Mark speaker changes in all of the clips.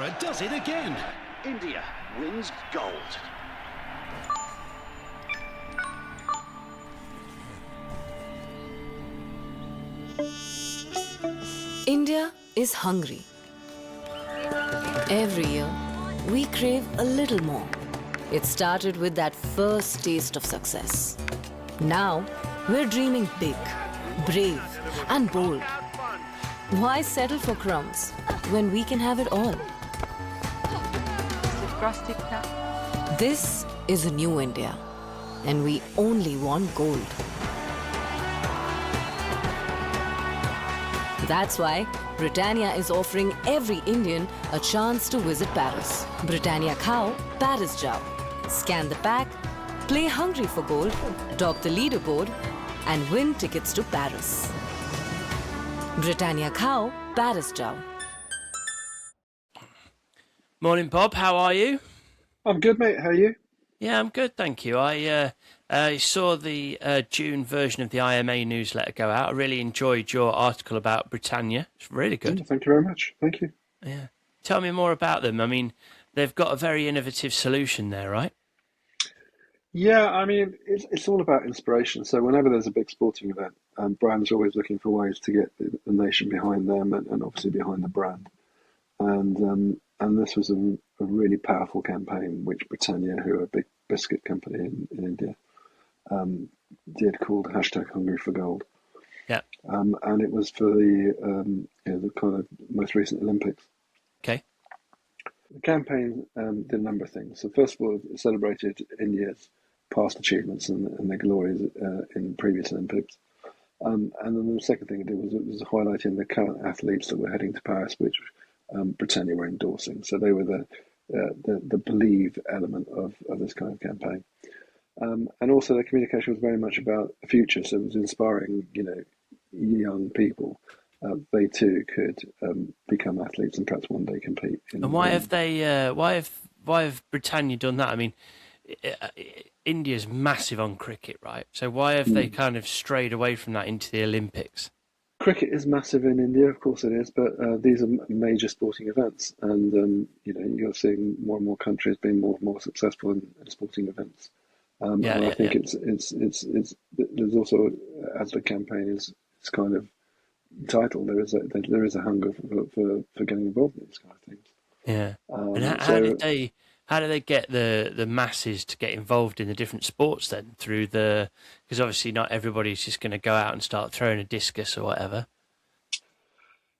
Speaker 1: Tara does it again.
Speaker 2: India wins gold.
Speaker 3: India is hungry. Every year, we crave a little more. It started with that first taste of success. Now, we're dreaming big, brave, and bold. Why settle for crumbs when we can have it all? This is a new India, and we only want gold. That's why Britannia is offering every Indian a chance to visit Paris. Britannia Khao, Paris Jao. Scan the pack, play hungry for gold, top the leaderboard, and win tickets to Paris. Britannia Khao, Paris Jao.
Speaker 4: Morning, Bob. How are you?
Speaker 5: I'm good, mate. How are you?
Speaker 4: Yeah, I'm good, thank you. I saw the June version of the IMA newsletter go out. I really enjoyed your article about Britannia. It's really good.
Speaker 5: Thank you very much. Thank you.
Speaker 4: Yeah. Tell me more about them. I mean, they've got a very innovative solution there, right?
Speaker 5: Yeah, I mean, it's all about inspiration. So whenever there's a big sporting event, brands are always looking for ways to get the nation behind them and obviously behind the brand. And this was a really powerful campaign, which Britannia, who are a big biscuit company in India, did called #Hungry for Gold.
Speaker 4: Yeah.
Speaker 5: And it was for the kind of most recent Olympics.
Speaker 4: Okay.
Speaker 5: The campaign did a number of things. So first of all, it celebrated India's past achievements and their glories in previous Olympics. And then the second thing it did was highlighting the current athletes that were heading to Paris, which Britannia were endorsing. So they were the believe element of this kind of campaign. And also the communication was very much about the future. So it was inspiring, young people. They too could become athletes and perhaps one day compete.
Speaker 4: And why have they? Why have Britannia done that? I mean, India's massive on cricket, right? So why have they kind of strayed away from that into the Olympics?
Speaker 5: Cricket is massive in India, of course it is, but these are major sporting events, and you're seeing more and more countries being more and more successful in sporting events. And I think it's there's also, as the campaign is kind of titled, there is a hunger for getting involved in these kind of things.
Speaker 4: Yeah. And how did they get the masses to get involved in the different sports then? Because obviously not everybody's just going to go out and start throwing a discus or whatever.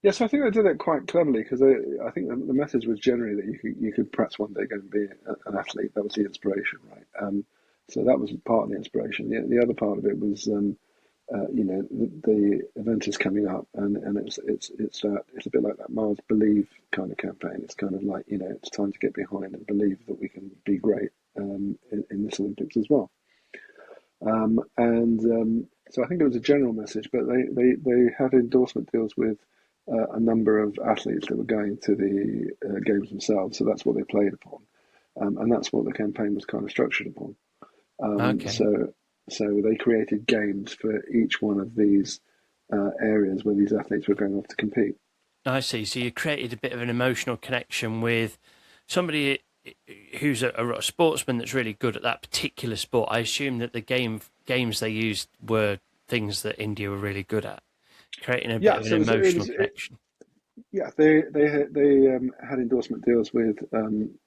Speaker 5: Yes, I think they did it quite cleverly because I think the message was generally that you could perhaps one day go and be an athlete. That was the inspiration, right? So that was part of the inspiration. The other part of it was, the event is coming up, and it's a bit like that Mars Believe kind of campaign. It's kind of like it's time to get behind and believe that we can be great in this Olympics as well. So I think it was a general message, but they had endorsement deals with a number of athletes that were going to the games themselves. So that's what they played upon, and that's what the campaign was kind of structured upon.
Speaker 4: Okay.
Speaker 5: So they created games for each one of these areas where these athletes were going off to compete.
Speaker 4: I see. So you created a bit of an emotional connection with somebody who's a sportsman that's really good at that particular sport. I assume that the games they used were things that India were really good at, creating a bit of an emotional connection.
Speaker 5: They had endorsement deals with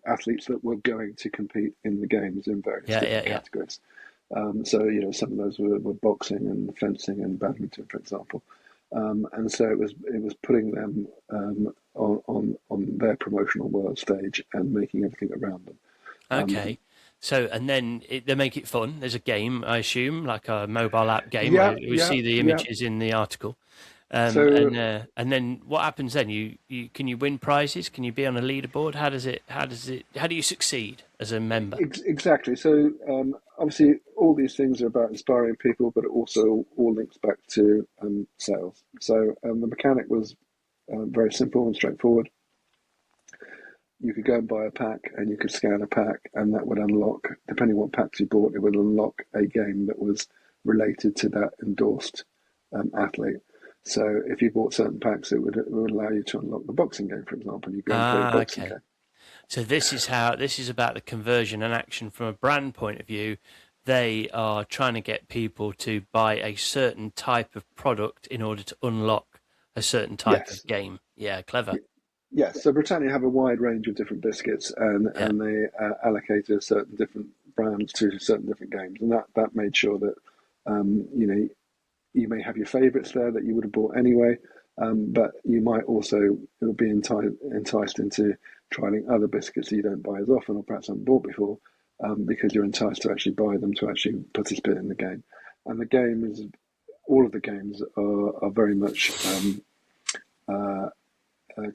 Speaker 5: athletes that were going to compete in the games in various different categories. So some of those were boxing and fencing and badminton, for example. And so it was putting them on their promotional world stage and making everything around them.
Speaker 4: Okay. So, and then they make it fun. There's a game, I assume, like a mobile app game. Where we see the images in the article. And then what happens then? Can you win prizes? Can you be on a leaderboard? How do you succeed as a member?
Speaker 5: Exactly. So obviously all these things are about inspiring people, but it also all links back to sales. So the mechanic was very simple and straightforward. You could go and buy a pack and you could scan a pack, and that would unlock, depending on what packs you bought, it would unlock a game that was related to that endorsed athlete. So if you bought certain packs, it would allow you to unlock the boxing game, for example. You go and play a boxing game.
Speaker 4: So this is about the conversion and action from a brand point of view. They are trying to get people to buy a certain type of product in order to unlock a certain type
Speaker 5: Yes.
Speaker 4: of game. Yeah, clever.
Speaker 5: Yes. So Britannia have a wide range of different biscuits, and
Speaker 4: Yeah.
Speaker 5: they allocated certain different brands to certain different games, and that made sure that you know, you may have your favourites there that you would have bought anyway, but you might also be enticed into trialing other biscuits that you don't buy as often or perhaps haven't bought before, because you're enticed to actually buy them to actually participate in the game. And the game is, all of the games are very much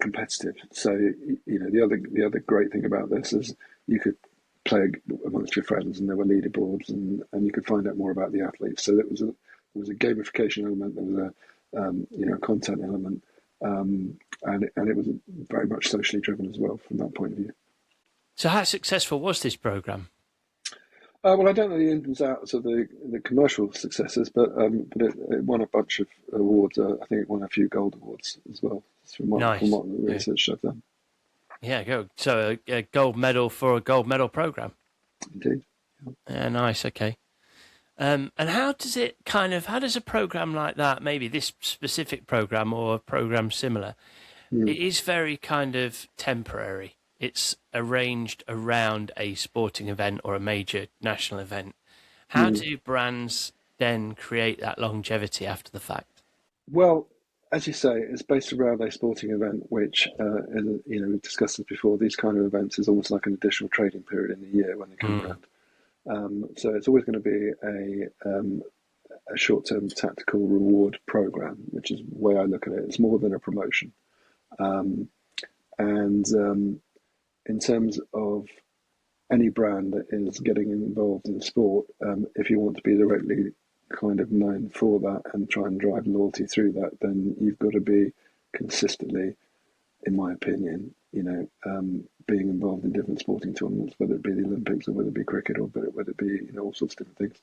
Speaker 5: competitive. So the other great thing about this is you could play amongst your friends, and there were leaderboards, and you could find out more about the athletes. So there was a gamification element, there was a content element, and it was very much socially driven as well from that point of view.
Speaker 4: So how successful was this program?
Speaker 5: Well, I don't know the ins and outs of the commercial successes, but it won a bunch of awards. I think it won a few gold awards as well. From what the research I've done.
Speaker 4: Yeah, go. So a gold medal for a gold medal program.
Speaker 5: Indeed.
Speaker 4: Yeah, nice. Okay. And how does a program like that, maybe this specific program or a program similar, it is very kind of temporary. It's arranged around a sporting event or a major national event. How do brands then create that longevity after the fact?
Speaker 5: Well, as you say, it's based around a sporting event, which, we've discussed this before. These kind of events is almost like an additional trading period in the year when they come around. So it's always going to be a short-term tactical reward program, which is the way I look at it. It's more than a promotion. In terms of any brand that is getting involved in sport, if you want to be directly kind of known for that and try and drive loyalty through that, then you've got to be consistently, in my opinion, being involved in different sporting tournaments, whether it be the Olympics or whether it be cricket or whether it be all sorts of different things.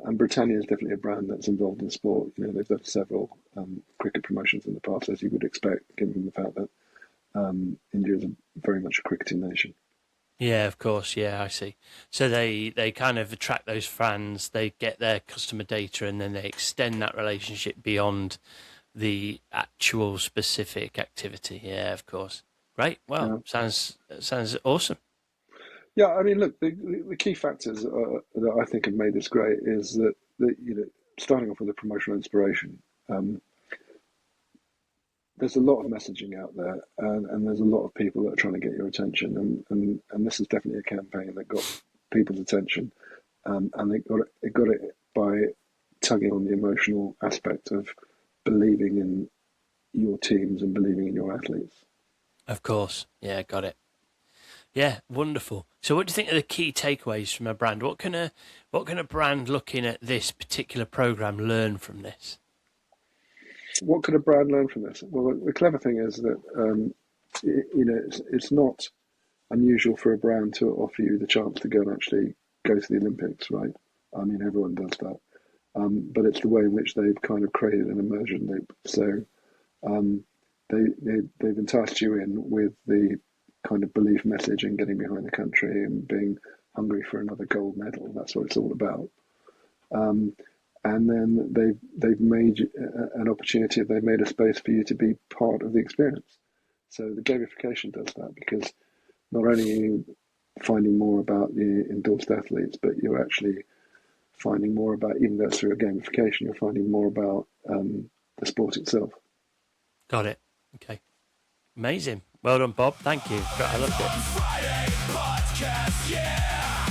Speaker 5: And Britannia is definitely a brand that's involved in sport. They've done several cricket promotions in the past, as you would expect, given the fact that India is very much a cricketing nation.
Speaker 4: Yeah, of course. Yeah, I see. So they kind of attract those fans, they get their customer data, and then they extend that relationship beyond the actual specific activity. Yeah, of course. Great. Well, sounds awesome.
Speaker 5: Yeah, I mean, look, the key factors that I think have made this great is that starting off with the promotional inspiration. There's a lot of messaging out there, and there's a lot of people that are trying to get your attention, and this is definitely a campaign that got people's attention, and they got it by tugging on the emotional aspect of believing in your teams and believing in your athletes.
Speaker 4: Of course, yeah, got it. Yeah, wonderful. So, what do you think are the key takeaways from a brand? What can a brand looking at this particular program learn from this?
Speaker 5: What could a brand learn from this? Well, the clever thing is that it's not unusual for a brand to offer you the chance to go and actually go to the Olympics, right? I mean, everyone does that, but it's the way in which they've kind of created an immersion loop. So they've enticed you in with the kind of belief message and getting behind the country and being hungry for another gold medal. That's what it's all about. And then they've made an opportunity. They've made a space for you to be part of the experience. So the gamification does that, because not only are you finding more about the endorsed athletes, but you're actually finding more about, even though it's through a gamification, you're finding more about the sport itself.
Speaker 4: Got it. Okay. Amazing. Well done, Bob. Thank you. I loved it.